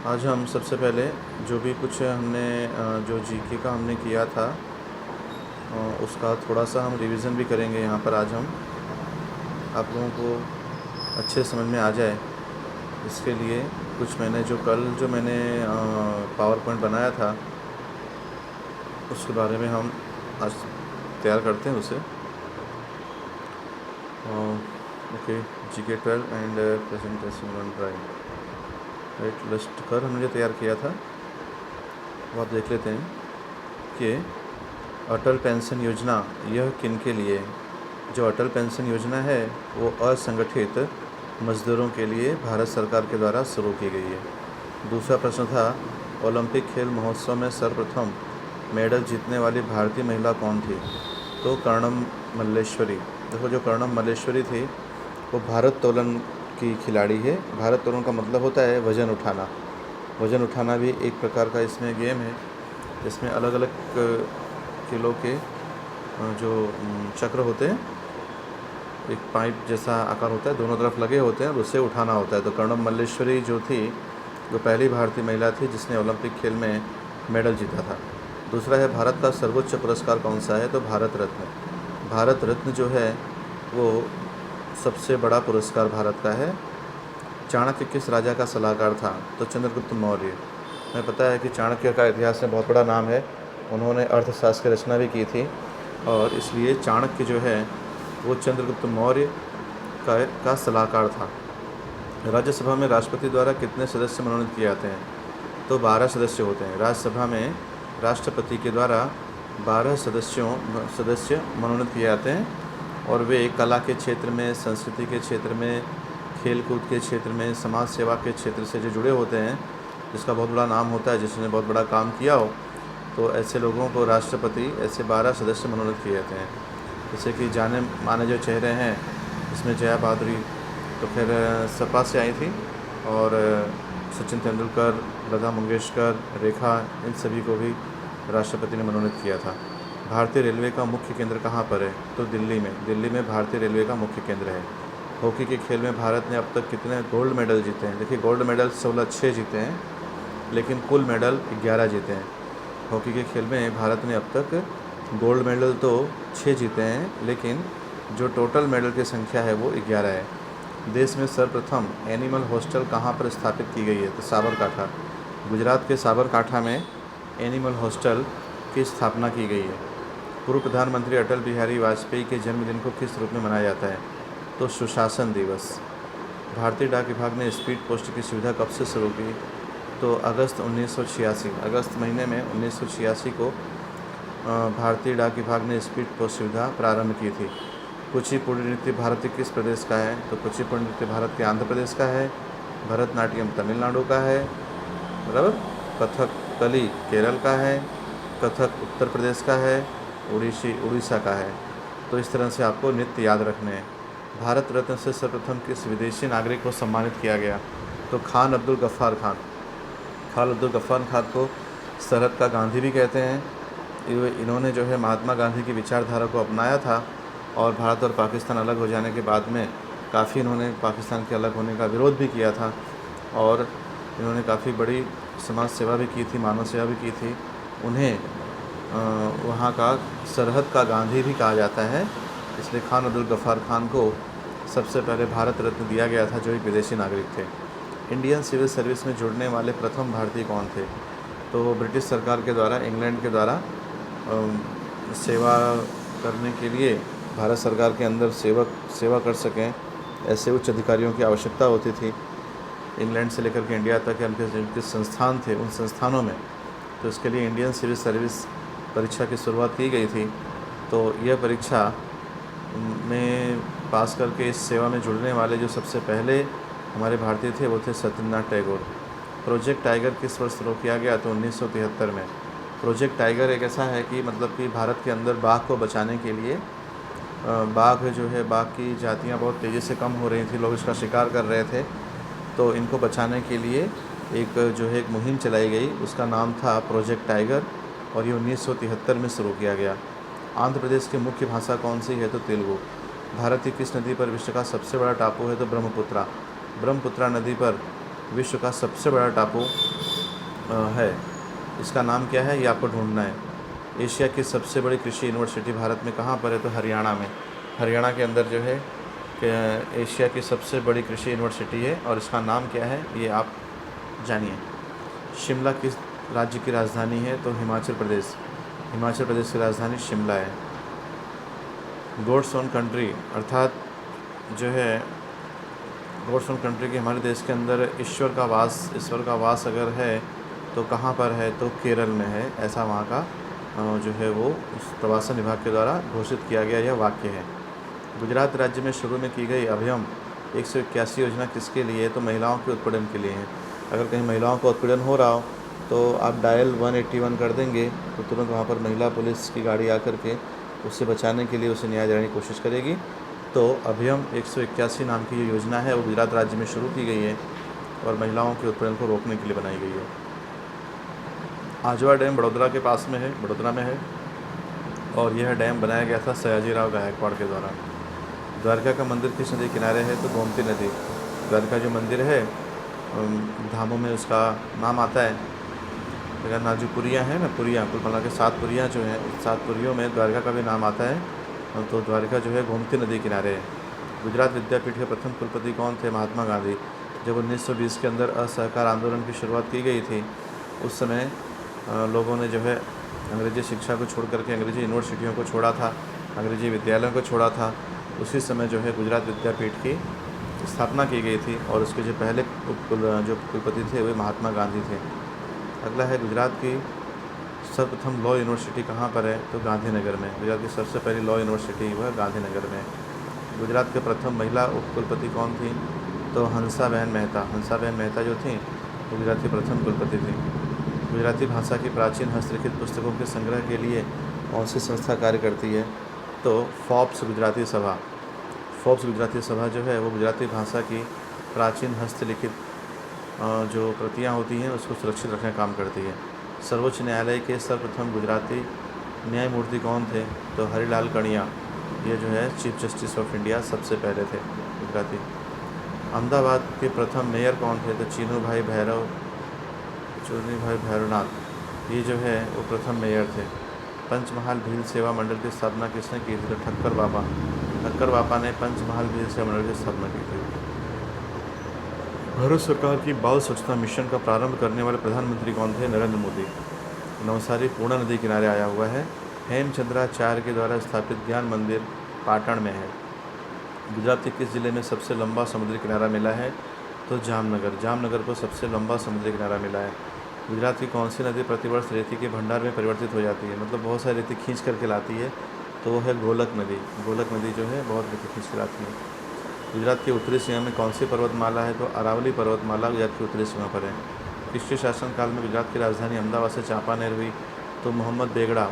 आज हम सबसे पहले जो भी कुछ हमने जो जीके का हमने किया था उसका थोड़ा सा हम रिवीजन भी करेंगे यहाँ पर। आज हम आप लोगों को अच्छे समझ में आ जाए इसके लिए कुछ मैंने पावर पॉइंट बनाया था उसके बारे में हम आज तैयार करते हैं उसे। Okay, GK 12 and presentation 1 drive right list कर हमने जो तैयार किया था वो आप देख लेते हैं कि अटल पेंशन योजना यह किन के लिए है। जो अटल पेंशन योजना है वो असंगठित मजदूरों के लिए भारत सरकार के द्वारा शुरू की गई है। दूसरा प्रश्न था ओलंपिक खेल महोत्सव में सर्वप्रथम मेडल जीतने वाली भारतीय महिला कौन थी। तो कर्णम मल्लेश्वरी। देखो, जो कर्णम मल्लेश्वरी थी वो भारोत्तोलन की खिलाड़ी है। भारोत्तोलन का मतलब होता है वज़न उठाना। वज़न उठाना भी एक प्रकार का इसमें गेम है। इसमें अलग अलग किलो के जो चक्र होते हैं, एक पाइप जैसा आकार होता है, दोनों तरफ लगे होते हैं और उसे उठाना होता है। तो कर्णम मल्लेश्वरी जो थी वो पहली भारतीय महिला थी जिसने ओलंपिक खेल में मेडल जीता था। दूसरा है भारत का सर्वोच्च पुरस्कार कौन सा है। तो भारत रत्न। भारत रत्न जो है वो सबसे बड़ा पुरस्कार भारत का है। चाणक्य किस राजा का सलाहकार था। तो चंद्रगुप्त मौर्य। हमें पता है कि चाणक्य का इतिहास में बहुत बड़ा नाम है। उन्होंने अर्थशास्त्र की रचना भी की थी और इसलिए चाणक्य जो है वो चंद्रगुप्त मौर्य का सलाहकार था। राज्यसभा में राष्ट्रपति द्वारा कितने सदस्य मनोनीत किए जाते हैं। तो 12 सदस्य होते हैं। राज्यसभा में राष्ट्रपति के द्वारा 12 सदस्य मनोनीत किए जाते हैं और वे कला के क्षेत्र में, संस्कृति के क्षेत्र में, खेल कूद के क्षेत्र में, समाज सेवा के क्षेत्र से जो जुड़े होते हैं, जिसका बहुत बड़ा नाम होता है, जिसने बहुत बड़ा काम किया हो, तो ऐसे लोगों को राष्ट्रपति ऐसे 12 सदस्य मनोनीत किए जाते हैं। जैसे कि जाने माने जो चेहरे हैं इसमें जया बहादुरी तो फिर सपा से आई थी, और सचिन तेंदुलकर, लता मंगेशकर, रेखा, इन सभी को भी राष्ट्रपति ने मनोनीत किया था। भारतीय रेलवे का मुख्य केंद्र कहाँ पर है। तो दिल्ली में भारतीय रेलवे का मुख्य केंद्र है। हॉकी के खेल में भारत ने अब तक कितने गोल्ड मेडल जीते हैं। देखिए, गोल्ड मेडल 6 जीते हैं लेकिन कुल मेडल 11 जीते हैं। हॉकी के खेल में भारत ने अब तक गोल्ड मेडल तो 6 जीते हैं लेकिन जो टोटल मेडल की संख्या है वो 11 है। देश में सर्वप्रथम एनिमल हॉस्टल कहाँ पर स्थापित की गई है। तो साबरकाठा। गुजरात के साबरकाठा में एनिमल हॉस्टल की स्थापना की गई है। पूर्व प्रधानमंत्री अटल बिहारी वाजपेयी के जन्मदिन को किस रूप में मनाया जाता है। तो सुशासन दिवस। भारतीय डाक विभाग ने स्पीड पोस्ट की सुविधा कब से शुरू की। तो अगस्त 1986, अगस्त महीने में 1986 को भारतीय डाक विभाग ने स्पीड पोस्ट सुविधा प्रारंभ की थी। कुचिपुड़ी नृत्य भारत के किस प्रदेश का है। तो कुचिपुड़ी नृत्य भारत के आंध्र प्रदेश का है। भरतनाट्यम तमिलनाडु का है, बराबर। कथकली केरल का है। कथक उत्तर प्रदेश का है। उड़ीसा का है। तो इस तरह से आपको नृत्य याद रखने हैं। भारत रत्न से सर्वप्रथम किस विदेशी नागरिक को सम्मानित किया गया। तो खान अब्दुल गफ्फार खान। खान अब्दुल गफ्फार खान को सरहद का गांधी भी कहते हैं। इन्होंने जो है महात्मा गांधी की विचारधारा को अपनाया था और भारत और पाकिस्तान अलग हो जाने के बाद में काफ़ी इन्होंने पाकिस्तान के अलग होने का विरोध भी किया था और इन्होंने काफ़ी बड़ी समाज सेवा भी की थी, मानव सेवा भी की थी। उन्हें वहाँ का सरहद का गांधी भी कहा जाता है, इसलिए खान अब्दुल गफ्फार खान को सबसे पहले भारत रत्न दिया गया था, जो एक विदेशी नागरिक थे। इंडियन सिविल सर्विस में जुड़ने वाले प्रथम भारतीय कौन थे। तो ब्रिटिश सरकार के द्वारा, इंग्लैंड के द्वारा सेवा करने के लिए, भारत सरकार के अंदर सेवा कर सकें ऐसे उच्च अधिकारियों की आवश्यकता होती थी। इंग्लैंड से लेकर के इंडिया तक जिनके संस्थान थे उन संस्थानों में, तो इसके लिए इंडियन सिविल सर्विस परीक्षा की शुरुआत की गई थी। तो यह परीक्षा में पास करके इस सेवा में जुड़ने वाले जो सबसे पहले हमारे भारतीय थे वो थे सत्येंद्रनाथ टैगोर। प्रोजेक्ट टाइगर किस वर्ष शुरू किया गया। तो 1973 में। प्रोजेक्ट टाइगर एक ऐसा है कि मतलब कि भारत के अंदर बाघ को बचाने के लिए, बाघ की जातियाँ बहुत तेज़ी से कम हो रही थी, लोग इसका शिकार कर रहे थे, तो इनको बचाने के लिए एक मुहिम चलाई गई, उसका नाम था प्रोजेक्ट टाइगर और ये 1973 में शुरू किया गया। आंध्र प्रदेश की मुख्य भाषा कौन सी है। तो तेलुगु। भारत की किस नदी पर विश्व का सबसे बड़ा टापू है। तो ब्रह्मपुत्रा। ब्रह्मपुत्रा नदी पर विश्व का सबसे बड़ा टापू है, इसका नाम क्या है, ये आपको ढूंढना है। एशिया की सबसे बड़ी कृषि यूनिवर्सिटी भारत में कहाँ पर है, तो हरियाणा में। हरियाणा के अंदर जो है एशिया की सबसे बड़ी कृषि यूनिवर्सिटी है और इसका नाम क्या है, ये आप जानिए। शिमला किस राज्य की राजधानी है, तो हिमाचल प्रदेश। हिमाचल प्रदेश की राजधानी शिमला है। गॉड्स ओन कंट्री अर्थात जो है गॉड्स ओन कंट्री के हमारे देश के अंदर ईश्वर का वास अगर है तो कहाँ पर है, तो केरल में है। ऐसा वहाँ का जो है वो उस प्रवासन विभाग के द्वारा घोषित किया गया यह वाक्य है। गुजरात राज्य में शुरू में की गई अभियम 181 योजना किसके लिए है, तो महिलाओं के उत्पीड़न के लिए है। अगर कहीं महिलाओं का उत्पीड़न हो रहा हो तो आप डायल 181 कर देंगे तो तुरंत वहाँ पर महिला पुलिस की गाड़ी आकर के उससे बचाने के लिए उसे न्याय दिलाने की कोशिश करेगी। तो अभियम 181 नाम की ये योजना है वो गुजरात राज्य में शुरू की गई है और महिलाओं के उत्पीड़न को रोकने के लिए बनाई गई है। आजवा डैम बड़ौदा के पास में है, बड़ोदरा में है और यह डैम बनाया गया था सयाजीराव गायकवाड़ के द्वारा। द्वारका का मंदिर किस नदी किनारे है, तो गोमती नदी। द्वारका जो मंदिर है धामों में उसका नाम आता है, जगन्नाथ जो पुरियाँ हैं ना, पुरियाँ कुल मिला के 7 पुरियाँ जो हैं, 7 पुरियों में द्वारका का भी नाम आता है। तो द्वारका जो है गोमती नदी किनारे है। गुजरात विद्यापीठ के प्रथम कुलपति कौन थे, महात्मा गांधी। जब 1920 के अंदर असहकार आंदोलन की शुरुआत की गई थी उस समय लोगों ने जो है अंग्रेजी शिक्षा को छोड़ करके अंग्रेजी यूनिवर्सिटियों को छोड़ा था, अंग्रेजी विद्यालयों को छोड़ा था। उसी समय जो है गुजरात विद्यापीठ की स्थापना की गई थी और उसके जो पहले जो कुलपति थे वे महात्मा गांधी थे। अगला है गुजरात की सर्वप्रथम लॉ यूनिवर्सिटी कहाँ पर है, तो गांधीनगर में। गुजरात की सबसे पहली लॉ यूनिवर्सिटी वह गांधीनगर में। गुजरात के प्रथम महिला उपकुलपति कौन थी, तो हंसाबेन मेहता। हंसाबेन मेहता जो थी वो गुजरात की प्रथम कुलपति थी। गुजराती भाषा की प्राचीन हस्तलिखित पुस्तकों के संग्रह के लिए कौन सी संस्था कार्य करती है, तो फॉप्स गुजराती सभा। फॉप्स गुजराती सभा जो है वो गुजराती भाषा की प्राचीन हस्तलिखित जो प्रतियां होती हैं उसको सुरक्षित रखने का काम करती है। सर्वोच्च न्यायालय के सर्वप्रथम गुजराती न्यायमूर्ति कौन थे, तो हरिलाल कणिया। ये जो है चीफ जस्टिस ऑफ इंडिया सबसे पहले थे गुजराती। अहमदाबाद के प्रथम मेयर कौन थे, तो चुनीभाई भैरवनाथ। ये जो है वो प्रथम मेयर थे। पंचमहाल भील सेवा मंडल की स्थापना किसने की थी, तो ठक्कर बाबा। ठक्कर बाबा ने पंचमहाल भील सेवा मंडल की स्थापना की थी। भारत सरकार की बाल स्वच्छता मिशन का प्रारंभ करने वाले प्रधानमंत्री कौन थे, नरेंद्र मोदी। नवसारी पूर्णा नदी किनारे आया हुआ है। हेमचंद्राचार्य के द्वारा स्थापित ज्ञान मंदिर पाटण में है। गुजरात के किस जिले में सबसे लंबा समुद्री किनारा मिला है, तो जामनगर। जामनगर को सबसे लंबा समुद्री किनारा मिला है। गुजरात की कौन सी नदी प्रतिवर्ष रेती के भंडार में परिवर्तित हो जाती है, मतलब बहुत सारी रेती खींच करके लाती है, तो वो है गोलक नदी। गोलक नदी जो है बहुत रेती खींच कर लाती है। गुजरात की उत्तरी सीमा में कौन सी पर्वतमाला है, तो अरावली पर्वतमाला गुजरात की उत्तरी सीमा पर है। किसके शासनकाल में गुजरात की राजधानी अहमदाबाद से चांपानेर हुई, तो मोहम्मद बेगड़ा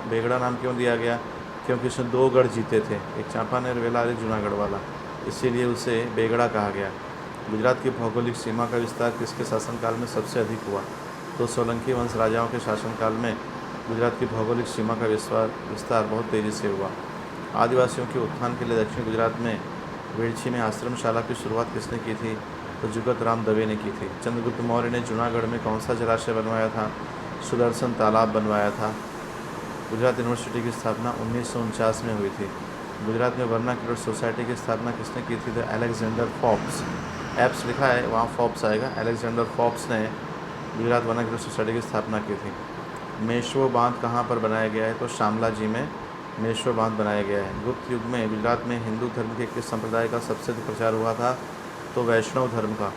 बेगड़ा नाम क्यों दिया गया, क्योंकि उसने 2 गढ़ जीते थे, एक चांपानेर वाला और एक जूनागढ़ वाला, इसीलिए उसे बेगड़ा कहा गया। गुजरात की भौगोलिक सीमा का विस्तार किसके शासनकाल में सबसे अधिक हुआ, तो सोलंकी वंश राजाओं के शासनकाल में गुजरात की भौगोलिक सीमा का विस्तार बहुत तेज़ी से हुआ। आदिवासियों के उत्थान के लिए दक्षिण गुजरात में वेड़छी में आश्रमशाला की शुरुआत किसने की थी, तो जुगत राम दवे ने की थी। चंद्रगुप्त मौर्य ने जूनागढ़ में कौन सा जलाशय बनवाया था, सुदर्शन तालाब बनवाया था। गुजरात यूनिवर्सिटी की स्थापना 1949 में हुई थी। गुजरात में वर्नाक्युलर सोसाइटी की स्थापना किसने की थी, तो अलेक्जेंडर फोप्स। एप्स लिखा है वहाँ फोप्स आएगा। अलेक्जेंडर फोप्स ने गुजरात वर्नाक्युलर सोसाइटी की स्थापना की थी। मेश्વો बांध कहाँ पर बनाया गया है, तो शामला जी में मेश्વો बांध बनाया गया है। गुप्त युग में गुजरात में हिंदू धर्म के किस संप्रदाय का सबसे अधिक प्रचार हुआ था, तो वैष्णव धर्म का।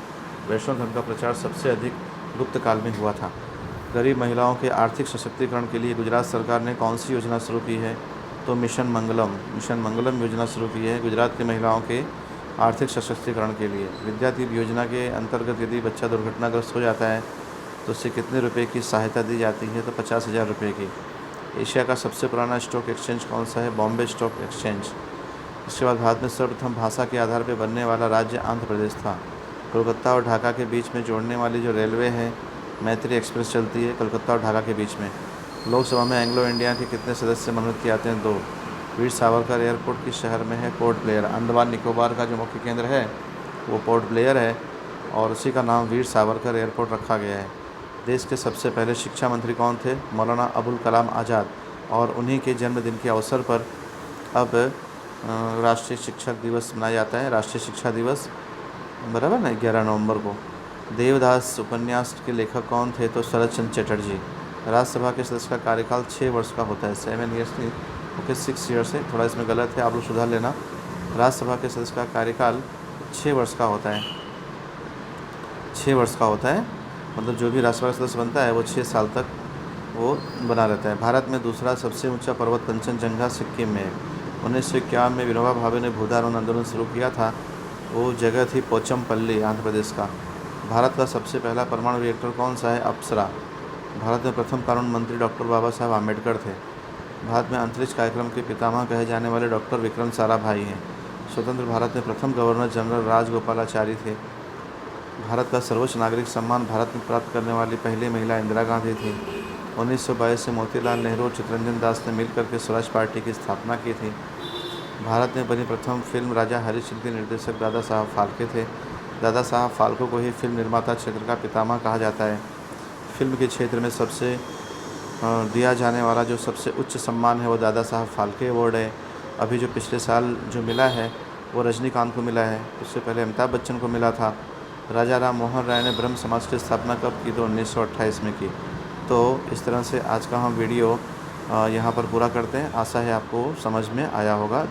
वैष्णव धर्म का प्रचार सबसे अधिक गुप्त काल में हुआ था। गरीब महिलाओं के आर्थिक सशक्तिकरण के लिए गुजरात सरकार ने कौन सी योजना शुरू की है, तो मिशन मंगलम योजना शुरू की है गुजरात की महिलाओं के आर्थिक सशक्तिकरण के लिए। विद्यादीप योजना के अंतर्गत यदि बच्चा दुर्घटनाग्रस्त हो जाता है तो उसे कितने रुपए की सहायता दी जाती है, तो 50,000 रुपये की। एशिया का सबसे पुराना स्टॉक एक्सचेंज कौन सा है, बॉम्बे स्टॉक एक्सचेंज। इसके बाद भारत में सर्वप्रथम भाषा के आधार पर बनने वाला राज्य आंध्र प्रदेश था। कोलकाता और ढाका के बीच में जोड़ने वाली जो रेलवे है मैत्री एक्सप्रेस चलती है कोलकाता और ढाका के बीच में। लोकसभा में एंग्लो इंडिया के कितने सदस्य मनोनीत किए जाते हैं, 2। वीर सावरकर एयरपोर्ट किस शहर में है, पोर्ट ब्लेयर। अंडमान निकोबार का जो मुख्य केंद्र है वो पोर्ट ब्लेयर है और उसी का नाम वीर सावरकर एयरपोर्ट रखा गया है। देश के सबसे पहले शिक्षा मंत्री कौन थे? मौलाना अबुल कलाम आज़ाद। और उन्हीं के जन्मदिन के अवसर पर अब राष्ट्रीय शिक्षक दिवस मनाया जाता है, राष्ट्रीय शिक्षा दिवस, बराबर ना, 11 नवंबर को। देवदास उपन्यास के लेखक कौन थे? तो शरद चंद्र चटर्जी। राज्यसभा के सदस्य का कार्यकाल 6 वर्ष का होता है, 7 ईयर्स नहीं, ओके 6 ईयर्स है, थोड़ा इसमें गलत है, आप लोग सुधार लेना। राज्यसभा के सदस्य का कार्यकाल 6 वर्ष का होता है, 6 वर्ष का होता है, मतलब जो भी राज्यसभा का सदस्य बनता है वो 6 साल तक वो बना रहता है। भारत में दूसरा सबसे ऊंचा पर्वत कंचनजंगा सिक्किम में है। 1951 में विनोबा भावे ने भूदारोहण आंदोलन शुरू किया था, वो जगह थी पोचमपल्ली, आंध्र प्रदेश का। भारत का सबसे पहला परमाणु रिएक्टर कौन सा है? अप्सरा। भारत में प्रथम कानून मंत्री डॉक्टर बाबा साहब आम्बेडकर थे। भारत में अंतरिक्ष कार्यक्रम के पितामह कहे जाने वाले डॉक्टर विक्रम साराभाई हैं। स्वतंत्र भारत में प्रथम गवर्नर जनरल राजगोपालाचारी थे। भारत का सर्वोच्च नागरिक सम्मान भारत में प्राप्त करने वाली पहली महिला इंदिरा गांधी थी। 1922 से मोतीलाल नेहरू और चित्तरंजन दास ने मिलकर के स्वराज पार्टी की स्थापना की थी। भारत में बनी प्रथम फिल्म राजा हरिश्चंद्र के निर्देशक दादा साहब फाल्के थे। दादा साहब फाल्के को ही फिल्म निर्माता क्षेत्र का पितामह कहा जाता है। फिल्म के क्षेत्र में सबसे दिया जाने वाला जो सबसे उच्च सम्मान है वो दादा साहब फाल्के अवार्ड है। अभी जो पिछले साल जो मिला है वो रजनीकांत को मिला है, उससे पहले अमिताभ बच्चन को मिला था। राजा राम मोहन राय ने ब्रह्म समाज की स्थापना कब की? तो 1928 में की। तो इस तरह से आज का हम वीडियो यहाँ पर पूरा करते हैं। आशा है आपको समझ में आया होगा।